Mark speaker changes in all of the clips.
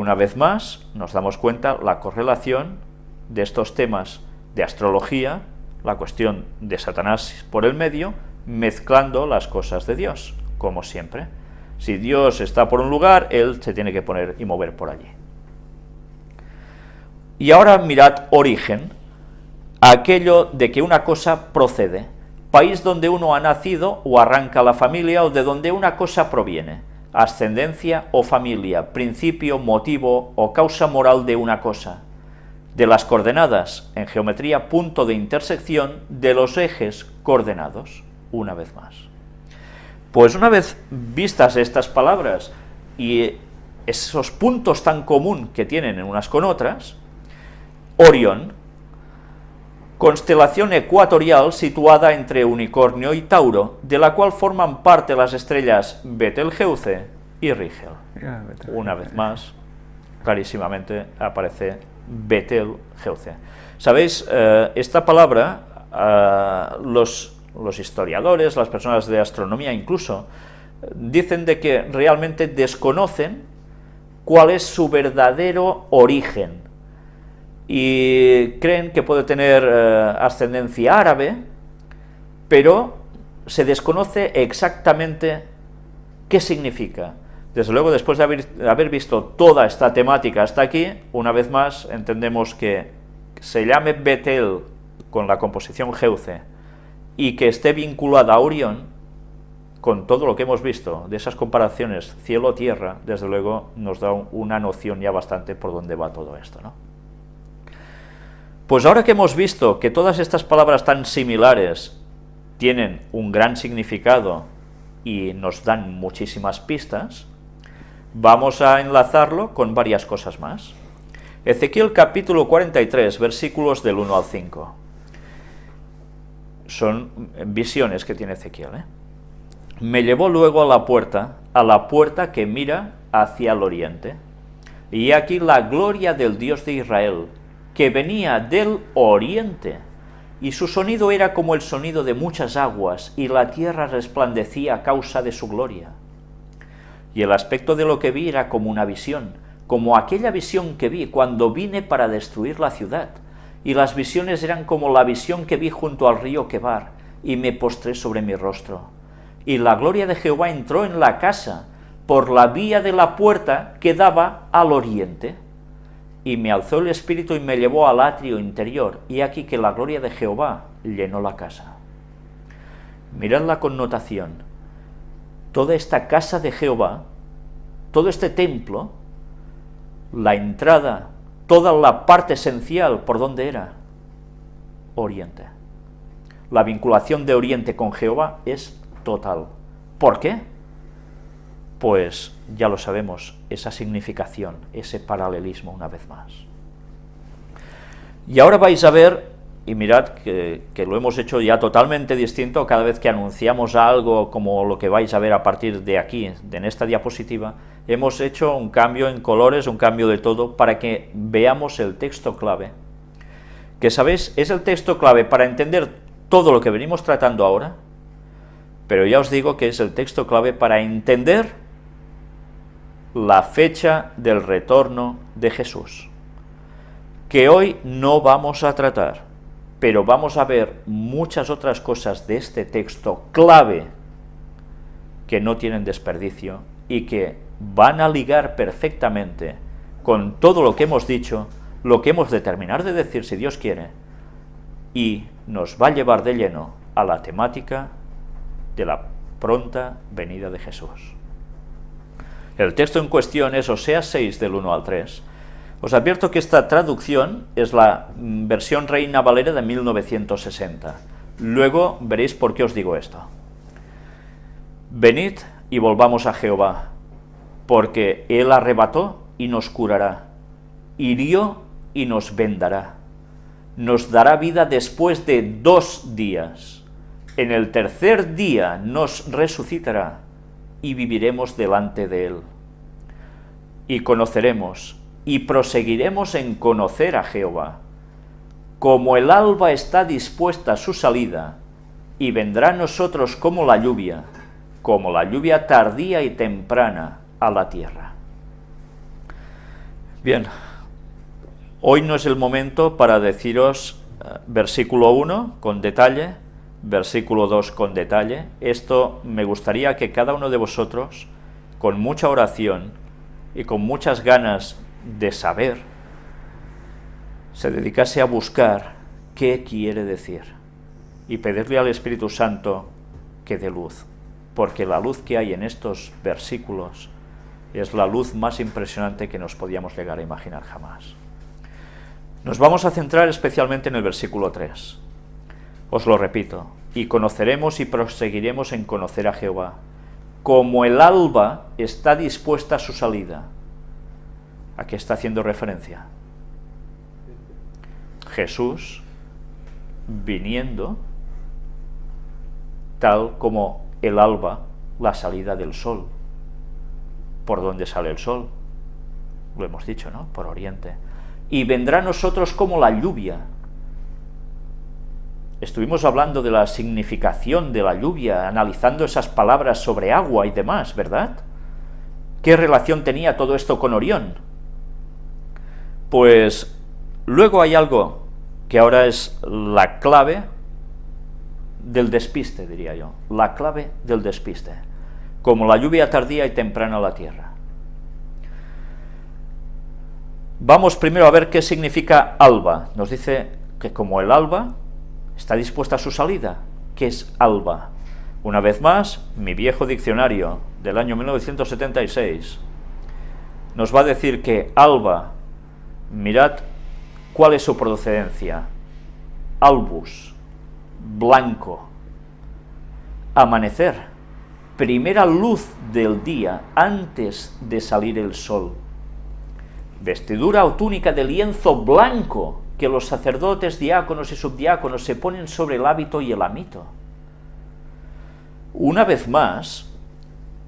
Speaker 1: una vez más nos damos cuenta la correlación de estos temas de astrología, la cuestión de Satanás por el medio, mezclando las cosas de Dios, como siempre. Si Dios está por un lugar, Él se tiene que poner y mover por allí. Y ahora mirad origen, aquello de que una cosa procede, país donde uno ha nacido o arranca la familia o de donde una cosa proviene, ascendencia o familia, principio, motivo o causa moral de una cosa, de las coordenadas, en geometría, punto de intersección de los ejes coordenados, una vez más. Pues una vez vistas estas palabras y esos puntos tan común que tienen en unas con otras, Orión, constelación ecuatorial situada entre Unicornio y Tauro, de la cual forman parte las estrellas Betelgeuse y Rigel. Una vez más, clarísimamente aparece Betelgeuse. ¿Sabéis? Esta palabra, los historiadores, las personas de astronomía incluso, dicen de que realmente desconocen cuál es su verdadero origen y creen que puede tener ascendencia árabe, pero se desconoce exactamente qué significa. Desde luego, después de haber visto toda esta temática hasta aquí, una vez más entendemos que se llame Betel con la composición Geuce y que esté vinculada a Orión, con todo lo que hemos visto de esas comparaciones cielo-tierra, desde luego nos da una noción ya bastante por dónde va todo esto, ¿no? Pues ahora que hemos visto que todas estas palabras tan similares tienen un gran significado y nos dan muchísimas pistas, vamos a enlazarlo con varias cosas más. Ezequiel capítulo 43, versículos del 1 al 5. Son visiones que tiene Ezequiel, Me llevó luego a la puerta que mira hacia el oriente, y aquí la gloria del Dios de Israel, que venía del oriente, y su sonido era como el sonido de muchas aguas, y la tierra resplandecía a causa de su gloria. Y el aspecto de lo que vi era como una visión, como aquella visión que vi cuando vine para destruir la ciudad, y las visiones eran como la visión que vi junto al río Quebar, y me postré sobre mi rostro. Y la gloria de Jehová entró en la casa, por la vía de la puerta que daba al oriente. Y me alzó el espíritu y me llevó al atrio interior, y aquí que la gloria de Jehová llenó la casa. Mirad la connotación. Toda esta casa de Jehová, todo este templo, la entrada, toda la parte esencial, ¿por dónde era? Oriente. La vinculación de Oriente con Jehová es total. ¿Por qué? Pues ya lo sabemos, esa significación, ese paralelismo una vez más. Y ahora vais a ver, y mirad que lo hemos hecho ya totalmente distinto cada vez que anunciamos algo como lo que vais a ver a partir de aquí, en esta diapositiva, hemos hecho un cambio en colores, un cambio de todo, para que veamos el texto clave, que sabéis, es el texto clave para entender todo lo que venimos tratando ahora, pero ya os digo que es el texto clave para entender la fecha del retorno de Jesús, que hoy no vamos a tratar, pero vamos a ver muchas otras cosas de este texto clave que no tienen desperdicio y que van a ligar perfectamente con todo lo que hemos dicho, lo que hemos de terminar de decir si Dios quiere, y nos va a llevar de lleno a la temática de la pronta venida de Jesús. El texto en cuestión es Oseas 6 del 1 al 3. Os advierto que esta traducción es la versión Reina Valera de 1960. Luego veréis por qué os digo esto. Venid y volvamos a Jehová, porque Él arrebató y nos curará, hirió y nos vendará, nos dará vida después de 2 días, en el tercer día nos resucitará, y viviremos delante de Él. Y conoceremos, y proseguiremos en conocer a Jehová, como el alba está dispuesta a su salida, y vendrá a nosotros como la lluvia tardía y temprana a la tierra. Bien, hoy no es el momento para deciros versículo 1 con detalle, versículo 2 con detalle. Esto me gustaría que cada uno de vosotros, con mucha oración y con muchas ganas de saber, se dedicase a buscar qué quiere decir y pedirle al Espíritu Santo que dé luz, porque la luz que hay en estos versículos es la luz más impresionante que nos podíamos llegar a imaginar jamás. Nos vamos a centrar especialmente en el versículo 3. Os lo repito: y conoceremos y proseguiremos en conocer a Jehová, como el alba está dispuesta a su salida. ¿A qué está haciendo referencia? Jesús viniendo tal como el alba, la salida del sol. ¿Por dónde sale el sol? Lo hemos dicho, ¿no? Por oriente. Y vendrá a nosotros como la lluvia. Estuvimos hablando de la significación de la lluvia, analizando esas palabras sobre agua y demás, ¿verdad? ¿Qué relación tenía todo esto con Orión? Pues luego hay algo que ahora es la clave del despiste, diría yo, la clave del despiste, como la lluvia tardía y temprana a la tierra. Vamos primero a ver qué significa alba. Nos dice que como el alba está dispuesta a su salida. ¿Qué es alba? Una vez más, mi viejo diccionario del año 1976 nos va a decir que alba, mirad cuál es su procedencia: albus, blanco, amanecer, primera luz del día antes de salir el sol, vestidura o túnica de lienzo blanco que los sacerdotes, diáconos y subdiáconos se ponen sobre el hábito y el amito. Una vez más,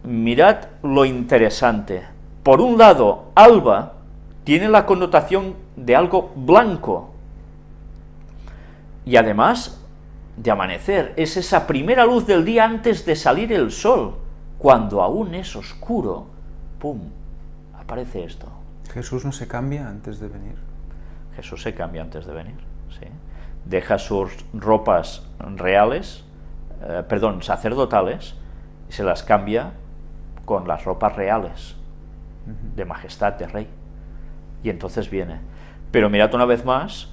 Speaker 1: mirad lo interesante. Por un lado, alba tiene la connotación de algo blanco, y además de amanecer, es esa primera luz del día antes de salir el sol, cuando aún es oscuro, ¡pum!, aparece esto.
Speaker 2: ¿Jesús no se cambia antes de venir?
Speaker 1: Jesús se cambia antes de venir, ¿sí? Deja sus ropas reales, sacerdotales, y se las cambia con las ropas reales, de majestad, de rey. Y entonces viene. Pero mirad una vez más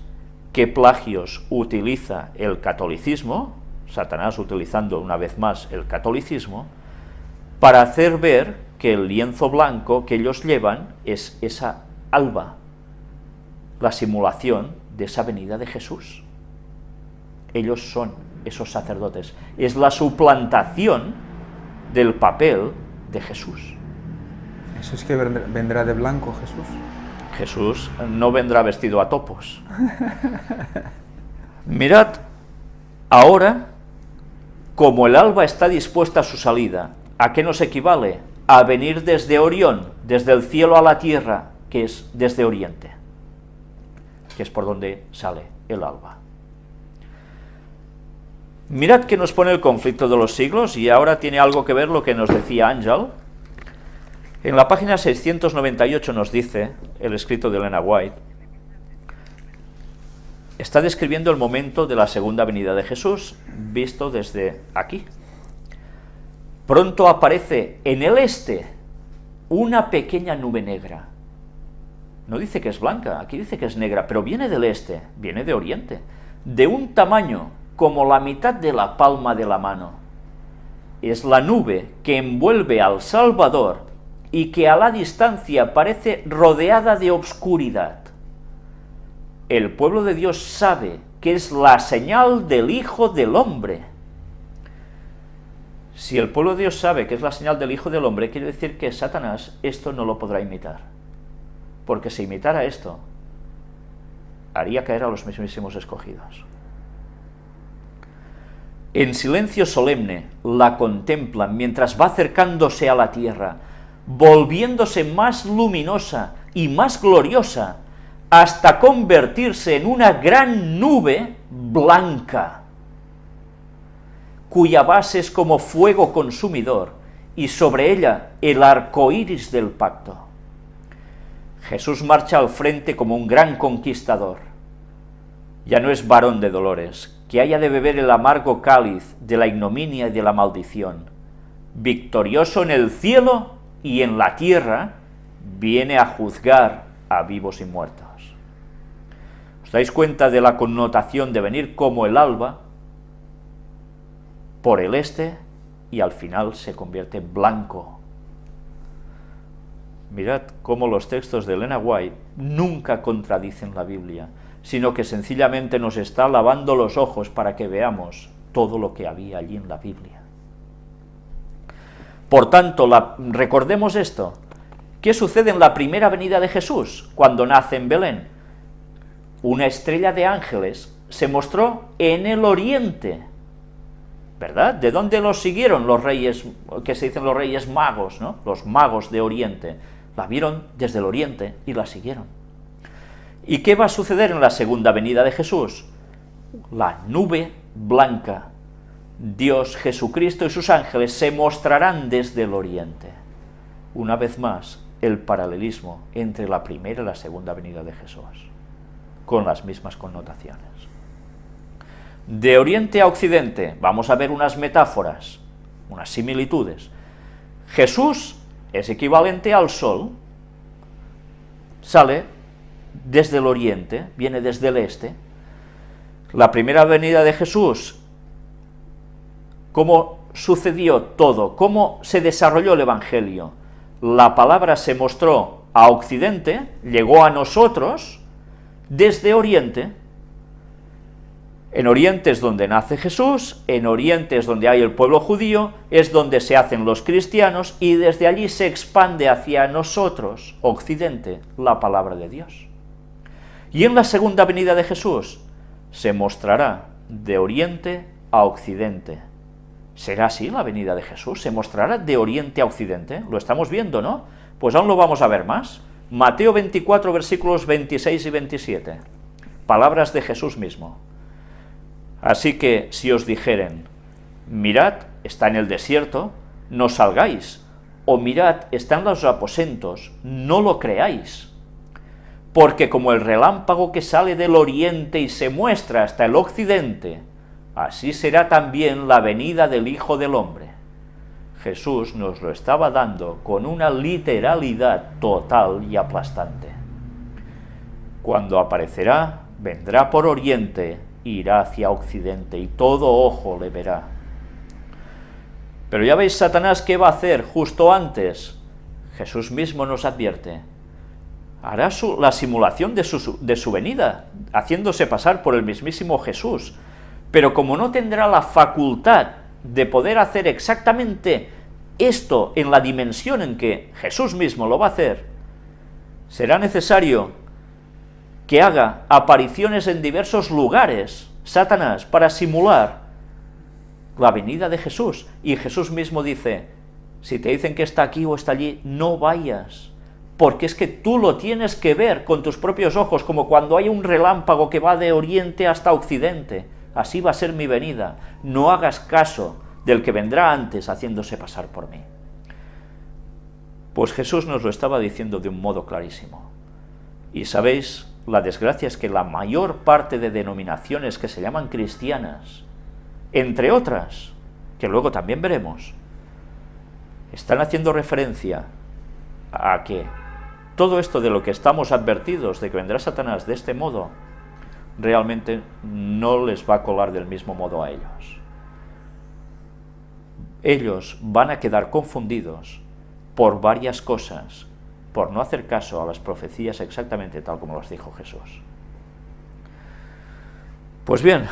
Speaker 1: qué plagios utiliza el catolicismo, Satanás utilizando una vez más el catolicismo, para hacer ver que el lienzo blanco que ellos llevan es esa alba, la simulación de esa venida de Jesús. Ellos son esos sacerdotes, es la suplantación del papel de Jesús.
Speaker 2: ¿Eso es que vendrá de blanco Jesús?
Speaker 1: Jesús no vendrá vestido a topos. Mirad, ahora, como el alba está dispuesta a su salida, ¿a qué nos equivale? A venir desde Orión, desde el cielo a la tierra, que es desde Oriente, que es por donde sale el alba. Mirad que nos pone el conflicto de los siglos, y ahora tiene algo que ver lo que nos decía Ángel. En la página 698 nos dice, el escrito de Elena White, está describiendo el momento de la segunda venida de Jesús, visto desde aquí. Pronto aparece en el este una pequeña nube negra. No dice que es blanca, aquí dice que es negra, pero viene del este, viene de oriente, de un tamaño como la mitad de la palma de la mano. Es la nube que envuelve al Salvador y que a la distancia parece rodeada de obscuridad. El pueblo de Dios sabe que es la señal del Hijo del Hombre. Si el pueblo de Dios sabe que es la señal del Hijo del Hombre, quiere decir que Satanás esto no lo podrá imitar. Porque si imitara esto, haría caer a los mismísimos escogidos. En silencio solemne la contemplan mientras va acercándose a la tierra, volviéndose más luminosa y más gloriosa, hasta convertirse en una gran nube blanca, cuya base es como fuego consumidor, y sobre ella el arco iris del pacto. Jesús marcha al frente como un gran conquistador. Ya no es varón de dolores, que haya de beber el amargo cáliz de la ignominia y de la maldición. Victorioso en el cielo y en la tierra, viene a juzgar a vivos y muertos. ¿Os dais cuenta de la connotación de venir como el alba por el este y al final se convierte en blanco? Mirad cómo los textos de Elena White nunca contradicen la Biblia, sino que sencillamente nos está lavando los ojos para que veamos todo lo que había allí en la Biblia. Por tanto, recordemos esto. ¿Qué sucede en la primera venida de Jesús, cuando nace en Belén? Una estrella de ángeles se mostró en el oriente, ¿verdad? ¿De dónde los siguieron los reyes, que se dicen los reyes magos, ¿no? Los magos de Oriente. La vieron desde el oriente y la siguieron. ¿Y qué va a suceder en la segunda venida de Jesús? La nube blanca. Dios, Jesucristo y sus ángeles se mostrarán desde el oriente. Una vez más, el paralelismo entre la primera y la segunda venida de Jesús, con las mismas connotaciones. De oriente a occidente, vamos a ver unas metáforas, unas similitudes. Jesús es equivalente al sol, sale desde el oriente, viene desde el este. La primera venida de Jesús, ¿cómo sucedió todo? ¿Cómo se desarrolló el Evangelio? La palabra se mostró a occidente, llegó a nosotros desde oriente. En oriente es donde nace Jesús, en oriente es donde hay el pueblo judío, es donde se hacen los cristianos, y desde allí se expande hacia nosotros, occidente, la palabra de Dios. Y en la segunda venida de Jesús se mostrará de oriente a occidente. ¿Será así la venida de Jesús? ¿Se mostrará de oriente a occidente? Lo estamos viendo, ¿no? Pues aún lo vamos a ver más. Mateo 24, versículos 26 y 27. Palabras de Jesús mismo. Así que si os dijeren, mirad, está en el desierto, no salgáis, o mirad, está en los aposentos, no lo creáis. Porque como el relámpago que sale del oriente y se muestra hasta el occidente, así será también la venida del Hijo del Hombre. Jesús nos lo estaba dando con una literalidad total y aplastante. Cuando aparecerá, vendrá por oriente, irá hacia occidente, y todo ojo le verá. Pero ya veis, Satanás, ¿qué va a hacer justo antes? Jesús mismo nos advierte. Hará la simulación de su venida, haciéndose pasar por el mismísimo Jesús. Pero como no tendrá la facultad de poder hacer exactamente esto en la dimensión en que Jesús mismo lo va a hacer, será necesario que haga apariciones en diversos lugares, Satanás, para simular la venida de Jesús. Y Jesús mismo dice, si te dicen que está aquí o está allí, no vayas, porque es que tú lo tienes que ver con tus propios ojos, como cuando hay un relámpago que va de oriente hasta occidente. Así va a ser mi venida. No hagas caso del que vendrá antes haciéndose pasar por mí. Pues Jesús nos lo estaba diciendo de un modo clarísimo. Y sabéis, la desgracia es que la mayor parte de denominaciones que se llaman cristianas, entre otras, que luego también veremos, están haciendo referencia a que todo esto de lo que estamos advertidos, de que vendrá Satanás de este modo, realmente no les va a colar del mismo modo a ellos. Ellos van a quedar confundidos por varias cosas, por no hacer caso a las profecías exactamente tal como las dijo Jesús. Pues bien,